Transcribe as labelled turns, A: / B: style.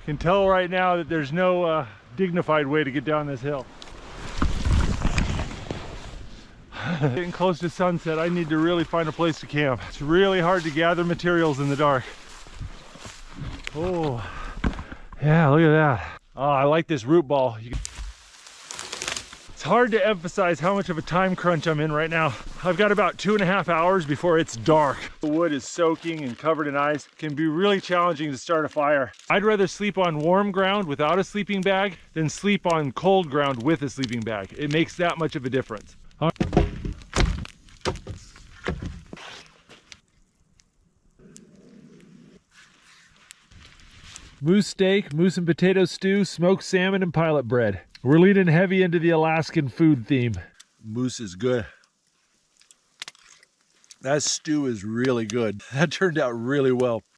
A: Can tell right now that there's no dignified way to get down this hill. Getting close to sunset, I need to really find a place to camp. It's really hard to gather materials in the dark. Oh, yeah, look at that. Oh, I like this root ball. It's hard to emphasize how much of a time crunch I'm in right now. I've got about 2.5 hours before it's dark. The wood is soaking and covered in ice. It can be really challenging to start a fire. I'd rather sleep on warm ground without a sleeping bag than sleep on cold ground with a sleeping bag. It makes that much of a difference. Moose steak, moose and potato stew, smoked salmon, and pilot bread. We're leaning heavy into the Alaskan food theme.
B: Moose is good. That stew is really good. That turned out really well.